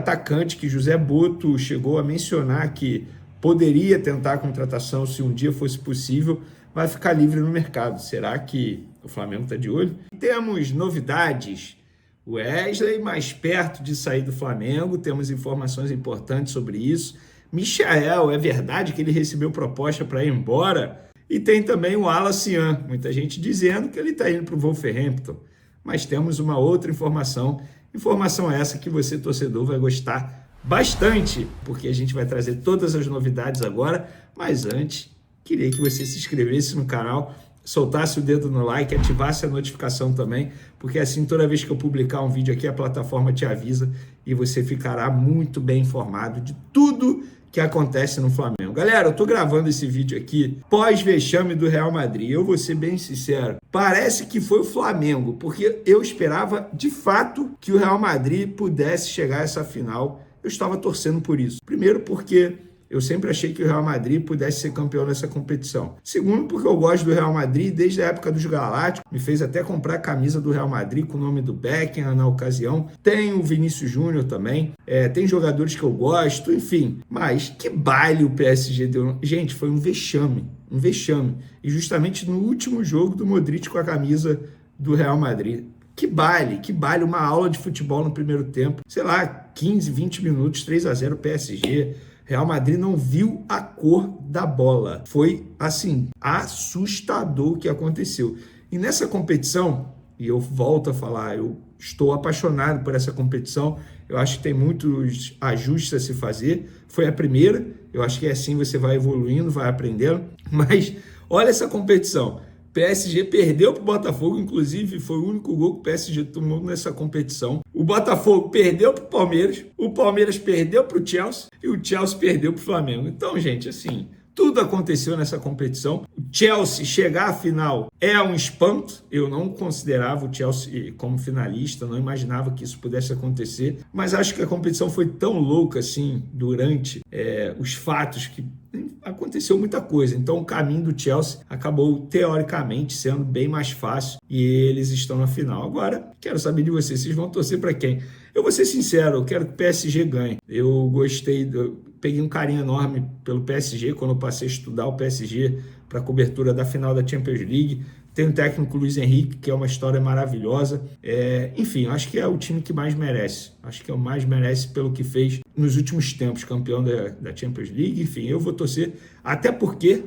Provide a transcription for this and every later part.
Atacante que José Boto chegou a mencionar que poderia tentar a contratação se um dia fosse possível, vai ficar livre no mercado. Será que o Flamengo está de olho? Temos novidades. O Wesley mais perto de sair do Flamengo, temos informações importantes sobre isso. Michael, é verdade que ele recebeu proposta para ir embora? E tem também o Alassian, muita gente dizendo que ele está indo para o Wolverhampton. Mas temos uma outra informação essa que você, torcedor, vai gostar bastante, porque a gente vai trazer todas as novidades agora, mas antes, queria que você se inscrevesse no canal, soltasse o dedo no like, ativasse a notificação também, porque assim, toda vez que eu publicar um vídeo aqui, a plataforma te avisa e você ficará muito bem informado de tudo que acontece no Flamengo. Galera, eu tô gravando esse vídeo aqui pós-vexame do Real Madrid. Eu vou ser bem sincero, parece que foi o Flamengo, porque eu esperava de fato que o Real Madrid pudesse chegar a essa final. Eu estava torcendo por isso. Primeiro porque eu sempre achei que o Real Madrid pudesse ser campeão nessa competição. Segundo, porque eu gosto do Real Madrid desde a época dos Galácticos. Me fez até comprar a camisa do Real Madrid com o nome do Beckham na ocasião. Tem o Vinícius Júnior também. Tem jogadores que eu gosto, enfim. Mas que baile o PSG deu. Gente, foi um vexame. Um vexame. E justamente no último jogo do Modric com a camisa do Real Madrid. Que baile, uma aula de futebol no primeiro tempo. Sei lá, 15, 20 minutos, 3-0 PSG. Real Madrid não viu a cor da bola. Foi, assim, assustador o que aconteceu. E nessa competição, e eu volto a falar, eu estou apaixonado por essa competição. Eu acho que tem muitos ajustes a se fazer. Foi a primeira, eu acho que é assim, você vai evoluindo, vai aprendendo. Mas olha essa competição. PSG perdeu para o Botafogo, inclusive foi o único gol que o PSG tomou nessa competição. O Botafogo perdeu para o Palmeiras perdeu para o Chelsea e o Chelsea perdeu para o Flamengo. Então, gente, assim, tudo aconteceu nessa competição. O Chelsea chegar à final é um espanto. Eu não considerava o Chelsea como finalista, não imaginava que isso pudesse acontecer. Mas acho que a competição foi tão louca assim durante os fatos que aconteceu muita coisa. Então o caminho do Chelsea acabou teoricamente sendo bem mais fácil e eles estão na final. Agora, quero saber de vocês vão torcer para quem? Eu vou ser sincero, eu quero que o PSG ganhe. Eu gostei, peguei um carinho enorme pelo PSG quando eu passei a estudar o PSG para a cobertura da final da Champions League. Tem o técnico Luiz Henrique, que é uma história maravilhosa. Enfim, acho que é o time que mais merece. Acho que é o mais merece pelo que fez nos últimos tempos, campeão da Champions League. Enfim, eu vou torcer, até porque,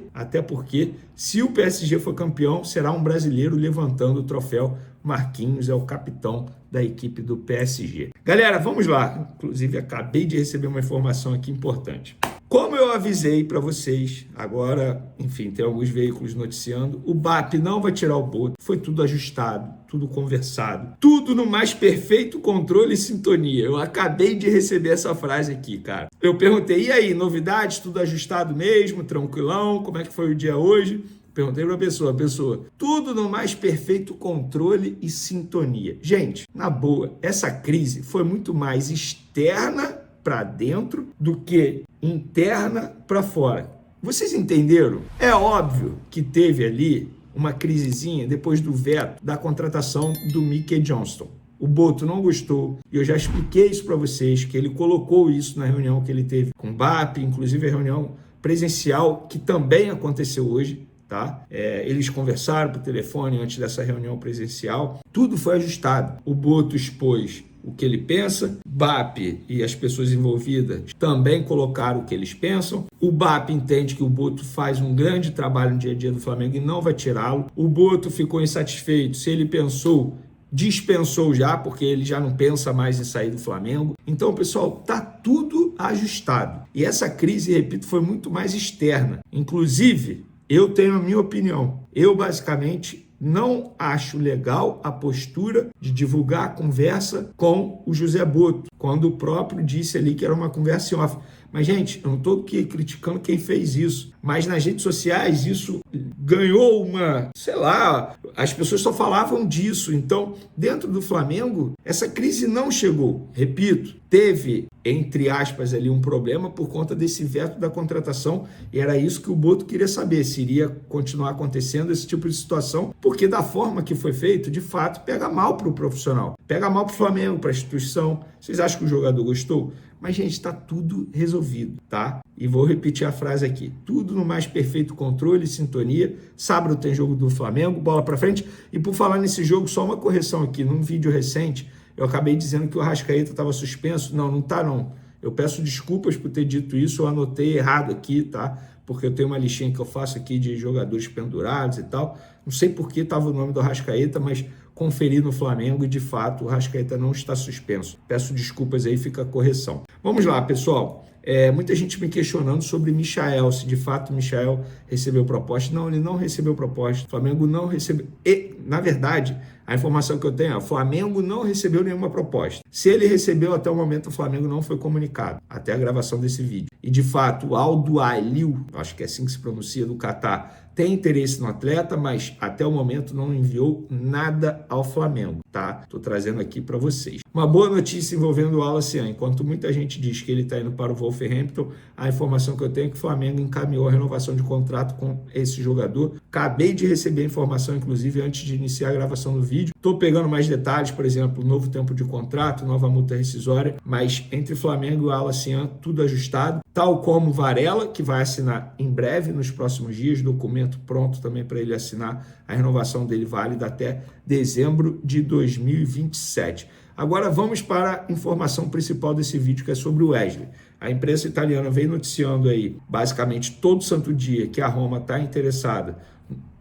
se o PSG for campeão, será um brasileiro levantando o troféu. Marquinhos é o capitão da equipe do PSG. Galera, vamos lá. Inclusive, acabei de receber uma informação aqui importante. Como eu avisei para vocês, agora, enfim, tem alguns veículos noticiando, o BAP não vai tirar o Boto, foi tudo ajustado, tudo conversado, tudo no mais perfeito controle e sintonia. Eu acabei de receber essa frase aqui, cara. Eu perguntei, e aí, novidades, tudo ajustado mesmo, tranquilão, como é que foi o dia hoje? Perguntei para a pessoa, tudo no mais perfeito controle e sintonia. Gente, na boa, essa crise foi muito mais externa para dentro do que interna para fora. Vocês entenderam? É óbvio que teve ali uma crisezinha depois do veto da contratação do Mickey Johnston. O Boto não gostou, e eu já expliquei isso para vocês, que ele colocou isso na reunião que ele teve com o BAP, inclusive a reunião presencial, que também aconteceu hoje, tá? Eles conversaram por telefone antes dessa reunião presencial, tudo foi ajustado. O Boto expôs o que ele pensa, BAP e as pessoas envolvidas também colocaram o que eles pensam. O BAP entende que o Boto faz um grande trabalho no dia a dia do Flamengo e não vai tirá-lo. O Boto ficou insatisfeito, se ele pensou, dispensou já, porque ele já não pensa mais em sair do Flamengo. Então, pessoal, tá tudo ajustado. E essa crise, repito, foi muito mais externa. Inclusive, eu tenho a minha opinião. Eu, basicamente, não acho legal a postura de divulgar a conversa com o José Boto, quando o próprio disse ali que era uma conversa em off. Mas, gente, eu não estou aqui criticando quem fez isso, mas nas redes sociais isso ganhou uma, sei lá, as pessoas só falavam disso. Então, dentro do Flamengo, essa crise não chegou. Repito, teve entre aspas, ali um problema por conta desse veto da contratação, e era isso que o Boto queria saber, se iria continuar acontecendo esse tipo de situação, porque da forma que foi feito, de fato, pega mal para o profissional, pega mal para o Flamengo, para a instituição. Vocês acham que o jogador gostou? Mas, gente, está tudo resolvido, tá? E vou repetir a frase aqui. Tudo no mais perfeito controle e sintonia. Sábado tem jogo do Flamengo, bola para frente. E por falar nesse jogo, só uma correção aqui. Num vídeo recente, eu acabei dizendo que o Arrascaeta estava suspenso. Não, não tá não. Eu peço desculpas por ter dito isso, eu anotei errado aqui, tá? Porque eu tenho uma listinha que eu faço aqui de jogadores pendurados e tal. Não sei por que estava o nome do Arrascaeta, mas conferi no Flamengo e, de fato, o Arrascaeta não está suspenso. Peço desculpas aí, fica a correção. Vamos lá, pessoal. Muita gente me questionando sobre Michael, se de fato o Michael recebeu proposta. Não, ele não recebeu proposta. O Flamengo não recebeu. E, na verdade, a informação que eu tenho é: o Flamengo não recebeu nenhuma proposta. Se ele recebeu, até o momento o Flamengo não foi comunicado, até a gravação desse vídeo. E, de fato, o Al Ahly, acho que é assim que se pronuncia, do Catar, tem interesse no atleta, mas até o momento não enviou nada ao Flamengo, tá? Tô trazendo aqui para vocês. Uma boa notícia envolvendo o Al Ahly. Enquanto muita gente diz que ele está indo para o Wolverhampton, a informação que eu tenho é que o Flamengo encaminhou a renovação de contrato com esse jogador. Acabei de receber a informação, inclusive, antes de iniciar a gravação do vídeo. Tô pegando mais detalhes, por exemplo, novo tempo de contrato, nova multa rescisória, mas entre Flamengo e o Al Ahly, tudo ajustado. Tal como Varela, que vai assinar em breve, nos próximos dias, documento pronto também para ele assinar, a renovação dele válida até dezembro de 2027. Agora vamos para a informação principal desse vídeo, que é sobre o Wesley. A imprensa italiana vem noticiando aí, basicamente todo santo dia, que a Roma está interessada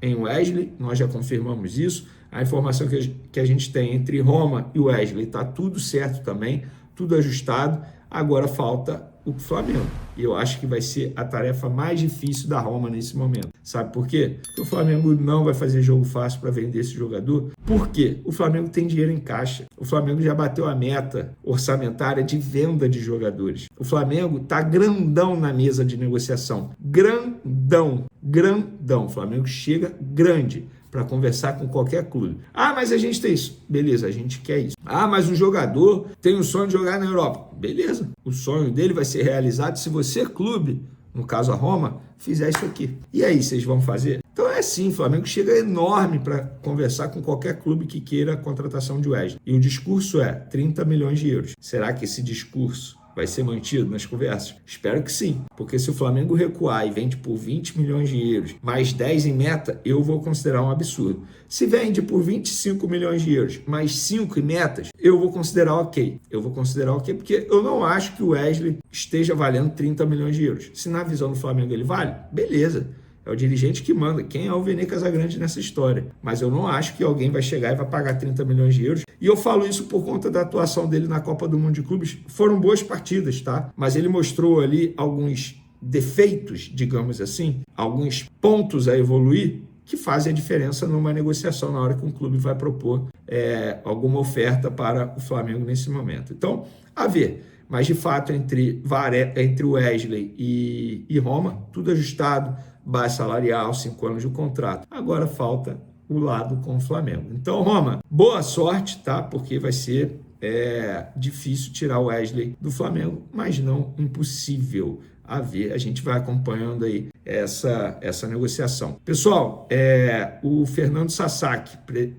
em Wesley, nós já confirmamos isso. A informação que a gente tem entre Roma e Wesley está tudo certo também, tudo ajustado. Agora falta o Flamengo. E eu acho que vai ser a tarefa mais difícil da Roma nesse momento. Sabe por quê? Porque o Flamengo não vai fazer jogo fácil para vender esse jogador. Por quê? O Flamengo tem dinheiro em caixa. O Flamengo já bateu a meta orçamentária de venda de jogadores. O Flamengo tá grandão na mesa de negociação. Grandão. Grandão. O Flamengo chega grande para conversar com qualquer clube. Ah, mas a gente tem isso. Beleza, a gente quer isso. Ah, mas o jogador tem o sonho de jogar na Europa. Beleza. O sonho dele vai ser realizado se você, clube, no caso a Roma, fizer isso aqui. E aí, vocês vão fazer? Então é assim, o Flamengo chega enorme para conversar com qualquer clube que queira a contratação de Wesley. E o discurso é 30 milhões de euros. Será que esse discurso vai ser mantido nas conversas? Espero que sim, porque se o Flamengo recuar e vende por 20 milhões de euros, mais 10 em meta, eu vou considerar um absurdo. Se vende por 25 milhões de euros, mais 5 em metas, eu vou considerar ok. Eu vou considerar ok porque eu não acho que o Wesley esteja valendo 30 milhões de euros. Se na visão do Flamengo ele vale, beleza. É o dirigente que manda. Quem é o Vene Casagrande nessa história? Mas eu não acho que alguém vai chegar e vai pagar 30 milhões de euros. E eu falo isso por conta da atuação dele na Copa do Mundo de Clubes. Foram boas partidas, tá? Mas ele mostrou ali alguns defeitos, digamos assim, alguns pontos a evoluir que fazem a diferença numa negociação na hora que um clube vai propor alguma oferta para o Flamengo nesse momento. Então, a ver. Mas, de fato, entre o Wesley e Roma, tudo ajustado, base salarial, 5 anos de contrato. Agora falta o lado com o Flamengo. Então, Roma, boa sorte, tá? Porque vai ser difícil tirar o Wesley do Flamengo, mas não impossível. A ver, a gente vai acompanhando aí essa negociação. Pessoal, o Fernando Sasaki,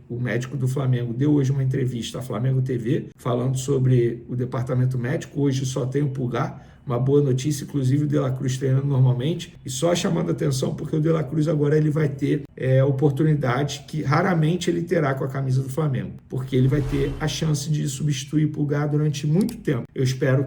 o médico do Flamengo, deu hoje uma entrevista à Flamengo TV falando sobre o departamento médico. Hoje só tem o Pulgar. Uma boa notícia, inclusive o De La Cruz treinando normalmente, e só chamando atenção porque o De La Cruz agora ele vai ter oportunidade que raramente ele terá com a camisa do Flamengo, porque ele vai ter a chance de substituir o Pulgar durante muito tempo. Eu espero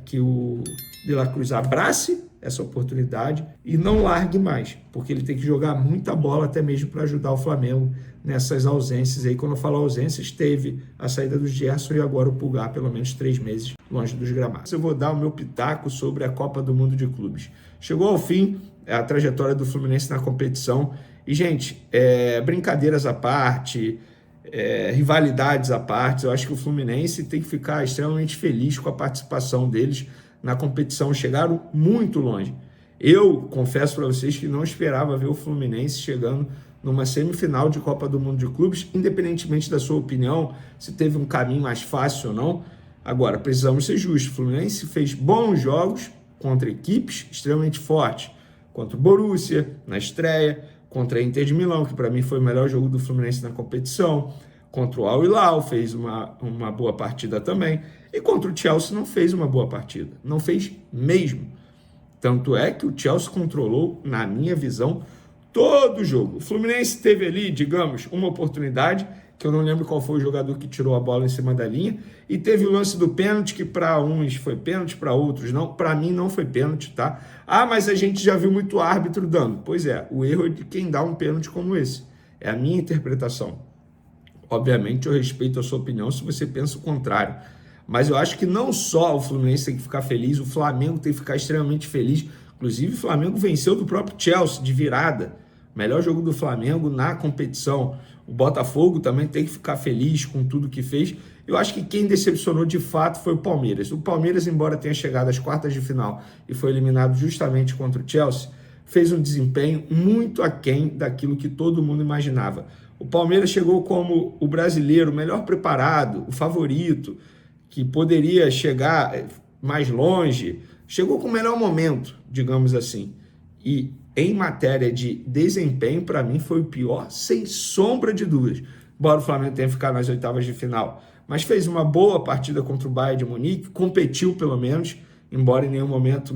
que o De La Cruz abrace essa oportunidade e não largue mais, porque ele tem que jogar muita bola até mesmo para ajudar o Flamengo nessas ausências aí. Quando eu falo ausências, teve a saída do Gerson e agora o Pulgar pelo menos 3 meses longe dos gramados. Eu vou dar o meu pitaco sobre a Copa do Mundo de Clubes. Chegou ao fim a trajetória do Fluminense na competição e, gente, brincadeiras à parte, rivalidades à parte, eu acho que o Fluminense tem que ficar extremamente feliz com a participação deles na competição. Chegaram muito longe. Eu confesso para vocês que não esperava ver o Fluminense chegando numa semifinal de Copa do Mundo de Clubes, independentemente da sua opinião, se teve um caminho mais fácil ou não. Agora, precisamos ser justos. O Fluminense fez bons jogos contra equipes extremamente fortes. Contra o Borussia, na estreia. Contra a Inter de Milão, que para mim foi o melhor jogo do Fluminense na competição. Contra o Al Hilal, fez uma boa partida também. E contra o Chelsea não fez uma boa partida. Não fez mesmo. Tanto é que o Chelsea controlou, na minha visão, todo o jogo. O Fluminense teve ali, digamos, uma oportunidade, que eu não lembro qual foi o jogador que tirou a bola em cima da linha, e teve o lance do pênalti, que para uns foi pênalti, para outros não. Para mim não foi pênalti, tá? Ah, mas a gente já viu muito árbitro dando. Pois é, o erro é de quem dá um pênalti como esse. É a minha interpretação. Obviamente eu respeito a sua opinião se você pensa o contrário. Mas eu acho que não só o Fluminense tem que ficar feliz, o Flamengo tem que ficar extremamente feliz. Inclusive o Flamengo venceu do próprio Chelsea de virada. Melhor jogo do Flamengo na competição. O Botafogo também tem que ficar feliz com tudo que fez. Eu acho que quem decepcionou de fato foi o Palmeiras. O Palmeiras, embora tenha chegado às quartas de final e foi eliminado justamente contra o Chelsea, fez um desempenho muito aquém daquilo que todo mundo imaginava. O Palmeiras chegou como o brasileiro melhor preparado, o favorito, que poderia chegar mais longe, chegou com o melhor momento, digamos assim. E em matéria de desempenho, para mim foi o pior, sem sombra de dúvidas. Embora o Flamengo tenha ficado nas oitavas de final, mas fez uma boa partida contra o Bayern de Munique, competiu pelo menos, embora em nenhum momento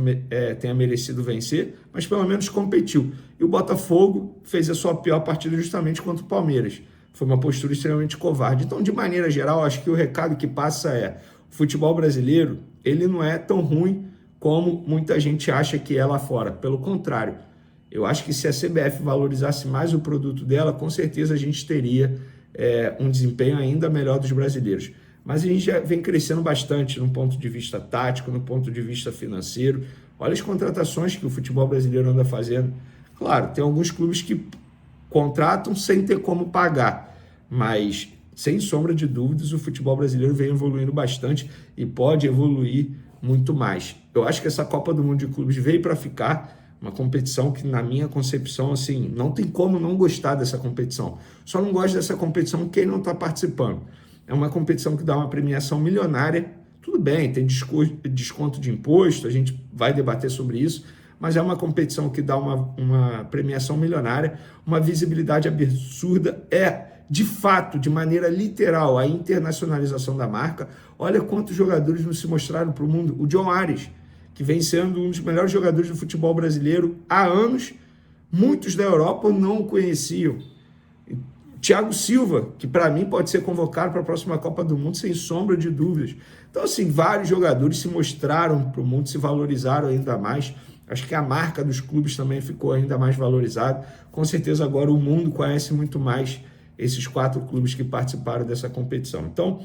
tenha merecido vencer, mas pelo menos competiu. E o Botafogo fez a sua pior partida justamente contra o Palmeiras. Foi uma postura extremamente covarde. Então, de maneira geral, acho que o recado que passa é: o futebol brasileiro, ele não é tão ruim como muita gente acha que é lá fora. Pelo contrário, eu acho que se a CBF valorizasse mais o produto dela, com certeza a gente teria um desempenho ainda melhor dos brasileiros. Mas a gente já vem crescendo bastante no ponto de vista tático, no ponto de vista financeiro. Olha as contratações que o futebol brasileiro anda fazendo. Claro, tem alguns clubes que contratam sem ter como pagar, mas sem sombra de dúvidas o futebol brasileiro vem evoluindo bastante e pode evoluir muito mais. Eu acho que essa Copa do Mundo de Clubes veio para ficar, uma competição que, na minha concepção, assim, não tem como não gostar dessa competição. Só não gosta dessa competição quem não está participando. É uma competição que dá uma premiação milionária. Tudo bem, tem desconto de imposto, a gente vai debater sobre isso, mas é uma competição que dá uma premiação milionária, uma visibilidade absurda, de fato, de maneira literal, a internacionalização da marca. Olha quantos jogadores nos se mostraram para o mundo. O John Ares, que vem sendo um dos melhores jogadores do futebol brasileiro há anos, muitos da Europa não o conheciam. Thiago Silva, que para mim pode ser convocado para a próxima Copa do Mundo, sem sombra de dúvidas. Então, assim, vários jogadores se mostraram para o mundo, se valorizaram ainda mais. Acho que a marca dos clubes também ficou ainda mais valorizada. Com certeza agora o mundo conhece muito mais esses 4 clubes que participaram dessa competição. Então,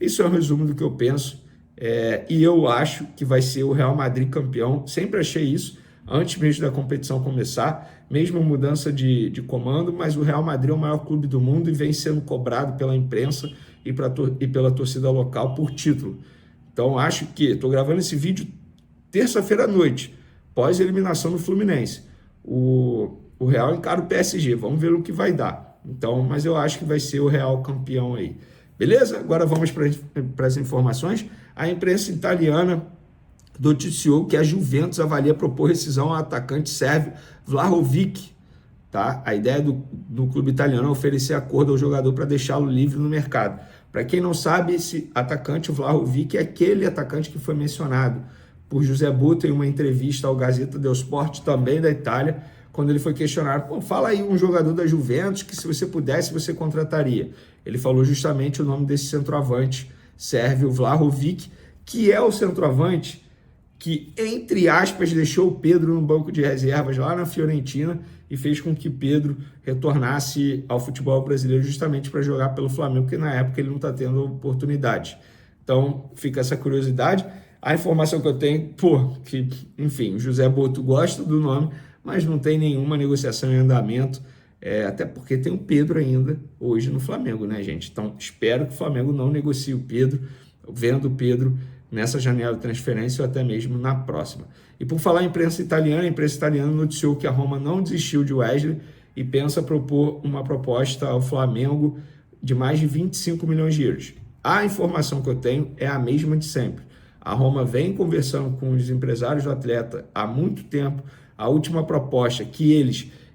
isso é um resumo do que eu penso. E eu acho que vai ser o Real Madrid campeão. Sempre achei isso, antes mesmo da competição começar, mesmo mudança de comando, mas o Real Madrid é o maior clube do mundo e vem sendo cobrado pela imprensa e pela torcida local por título. Então, acho que estou gravando esse vídeo terça-feira à noite, pós-eliminação do Fluminense. O Real encara o PSG, vamos ver o que vai dar. Então, mas eu acho que vai ser o Real campeão aí. Beleza? Agora vamos para as informações. A imprensa italiana noticiou que a Juventus avalia propor rescisão ao atacante sérvio Vlahovic. Tá? A ideia do clube italiano é oferecer acordo ao jogador para deixá-lo livre no mercado. Para quem não sabe, esse atacante, o Vlahovic, é aquele atacante que foi mencionado por José Butto em uma entrevista ao Gazzetta dello Sport, também da Itália, quando ele foi questionado: fala aí um jogador da Juventus que, se você pudesse, você contrataria. Ele falou justamente o nome desse centroavante sérvio, Vlahovic, que é o centroavante que, entre aspas, deixou o Pedro no banco de reservas lá na Fiorentina e fez com que Pedro retornasse ao futebol brasileiro justamente para jogar pelo Flamengo, porque na época ele não está tendo oportunidade. Então, fica essa curiosidade. A informação que eu tenho, que, enfim, o José Botto gosta do nome, mas não tem nenhuma negociação em andamento, até porque tem o Pedro ainda hoje no Flamengo, né, gente? Então, espero que o Flamengo não negocie o Pedro, vendo o Pedro nessa janela de transferência ou até mesmo na próxima. E por falar em imprensa italiana, a imprensa italiana noticiou que a Roma não desistiu de Wesley e pensa propor uma proposta ao Flamengo de mais de 25 milhões de euros. A informação que eu tenho é a mesma de sempre. A Roma vem conversando com os empresários do atleta há muito tempo. A última proposta que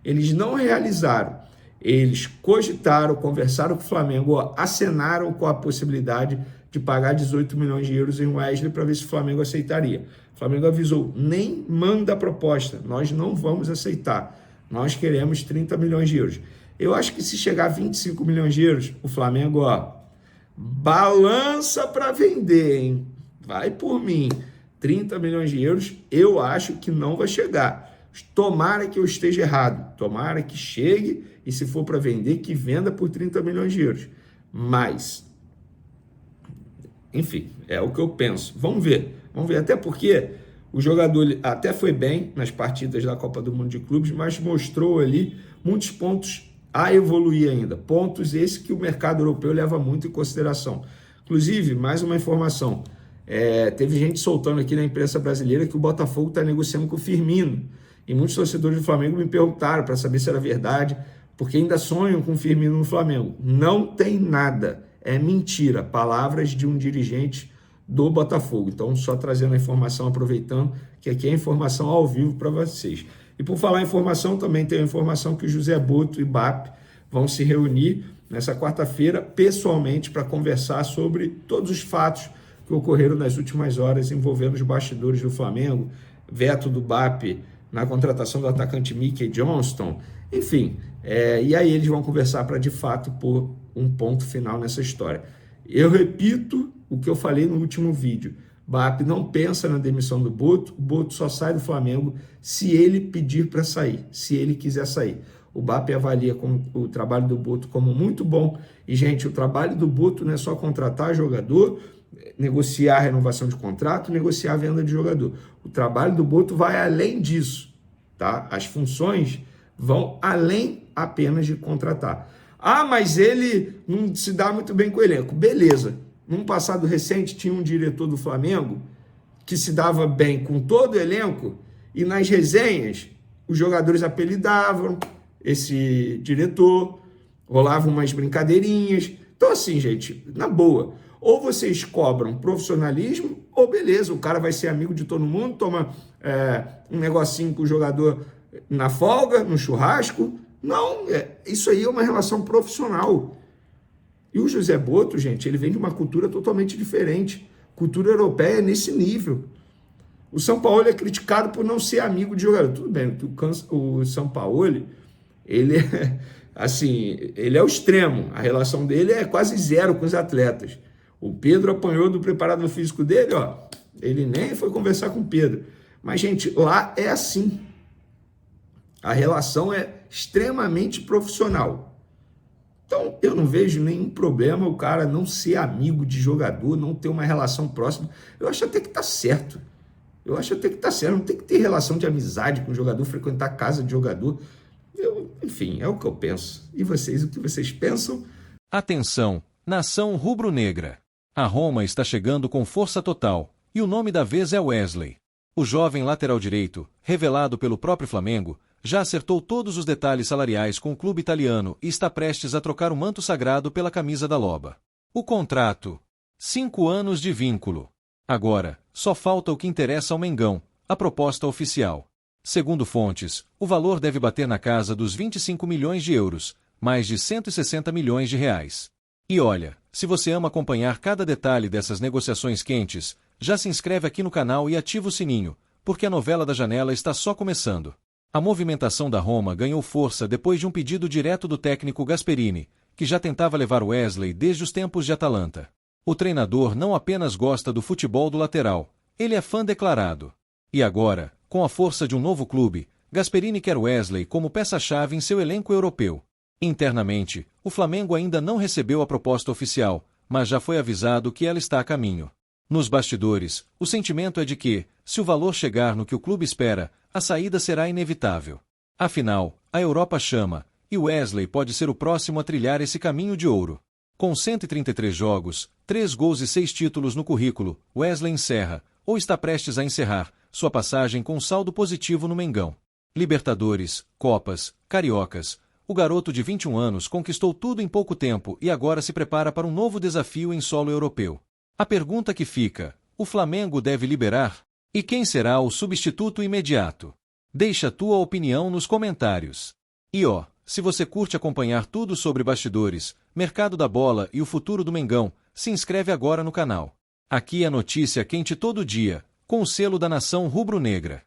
eles não realizaram, eles cogitaram, conversaram com o Flamengo, acenaram com a possibilidade de pagar 18 milhões de euros em Wesley para ver se o Flamengo aceitaria. O Flamengo avisou, nem manda a proposta, nós não vamos aceitar, nós queremos 30 milhões de euros. Eu acho que se chegar a 25 milhões de euros, o Flamengo, balança para vender, hein? Vai por mim. 30 milhões de euros, eu acho que não vai chegar. Tomara que eu esteja errado. Tomara que chegue e, se for para vender, que venda por 30 milhões de euros. Mas, enfim, é o que eu penso. Vamos ver. Até porque o jogador até foi bem nas partidas da Copa do Mundo de Clubes, mas mostrou ali muitos pontos a evoluir ainda. Pontos esses que o mercado europeu leva muito em consideração. Inclusive, mais uma informação. Teve gente soltando aqui na imprensa brasileira que o Botafogo está negociando com o Firmino. E muitos torcedores do Flamengo me perguntaram para saber se era verdade, porque ainda sonham com o Firmino no Flamengo. Não tem nada. É mentira. Palavras de um dirigente do Botafogo. Então, só trazendo a informação, aproveitando que aqui é informação ao vivo para vocês. E por falar em informação, também tem a informação que o José Boto e BAP vão se reunir nessa quarta-feira, pessoalmente, para conversar sobre todos os fatos que ocorreram nas últimas horas envolvendo os bastidores do Flamengo, veto do BAP na contratação do atacante Mickey Johnston, enfim. E aí eles vão conversar para, de fato, pôr um ponto final nessa história. Eu repito o que eu falei no último vídeo. BAP não pensa na demissão do Boto, o Boto só sai do Flamengo se ele pedir para sair, se ele quiser sair. O BAP avalia o trabalho do Boto como muito bom. E, gente, o trabalho do Boto não é só contratar jogador, negociar a renovação de contrato, negociar a venda de jogador. O trabalho do Boto vai além disso, tá? As funções vão além apenas de contratar. Mas ele não se dá muito bem com o elenco. Beleza. Num passado recente, tinha um diretor do Flamengo que se dava bem com todo o elenco e nas resenhas os jogadores apelidavam esse diretor, rolavam umas brincadeirinhas. Então, assim, gente, na boa, ou vocês cobram profissionalismo, ou beleza, o cara vai ser amigo de todo mundo, toma um negocinho com o jogador na folga, no churrasco. Não, isso aí é uma relação profissional. E o José Boto, gente, ele vem de uma cultura totalmente diferente. Cultura europeia nesse nível. O Sampaoli é criticado por não ser amigo de jogador. Tudo bem, o Sampaoli, ele é, assim, ele é o extremo. A relação dele é quase zero com os atletas. O Pedro apanhou do preparador físico dele, ele nem foi conversar com o Pedro. Mas, gente, lá é assim. A relação é extremamente profissional. Então, eu não vejo nenhum problema o cara não ser amigo de jogador, não ter uma relação próxima. Eu acho até que tá certo. Não tem que ter relação de amizade com o jogador, frequentar a casa de jogador. Enfim, é o que eu penso. E vocês, o que vocês pensam? Atenção, nação rubro-negra. A Roma está chegando com força total, e o nome da vez é Wesley. O jovem lateral direito, revelado pelo próprio Flamengo, já acertou todos os detalhes salariais com o clube italiano e está prestes a trocar o manto sagrado pela camisa da Loba. O contrato: 5 anos de vínculo. Agora, só falta o que interessa ao Mengão, a proposta oficial. Segundo fontes, o valor deve bater na casa dos 25 milhões de euros, mais de 160 milhões de reais. E olha, se você ama acompanhar cada detalhe dessas negociações quentes, já se inscreve aqui no canal e ativa o sininho, porque a novela da janela está só começando. A movimentação da Roma ganhou força depois de um pedido direto do técnico Gasperini, que já tentava levar Wesley desde os tempos de Atalanta. O treinador não apenas gosta do futebol do lateral, ele é fã declarado. E agora, com a força de um novo clube, Gasperini quer Wesley como peça-chave em seu elenco europeu. Internamente, o Flamengo ainda não recebeu a proposta oficial, mas já foi avisado que ela está a caminho. Nos bastidores, o sentimento é de que, se o valor chegar no que o clube espera, a saída será inevitável. Afinal, a Europa chama, e Wesley pode ser o próximo a trilhar esse caminho de ouro. Com 133 jogos, 3 gols e 6 títulos no currículo, Wesley encerra, ou está prestes a encerrar, sua passagem com saldo positivo no Mengão. Libertadores, Copas, Cariocas, O garoto de 21 anos conquistou tudo em pouco tempo e agora se prepara para um novo desafio em solo europeu. A pergunta que fica: o Flamengo deve liberar? E quem será o substituto imediato? Deixa a tua opinião nos comentários. E se você curte acompanhar tudo sobre bastidores, mercado da bola e o futuro do Mengão, se inscreve agora no canal. Aqui é notícia quente todo dia, com o selo da Nação Rubro-Negra.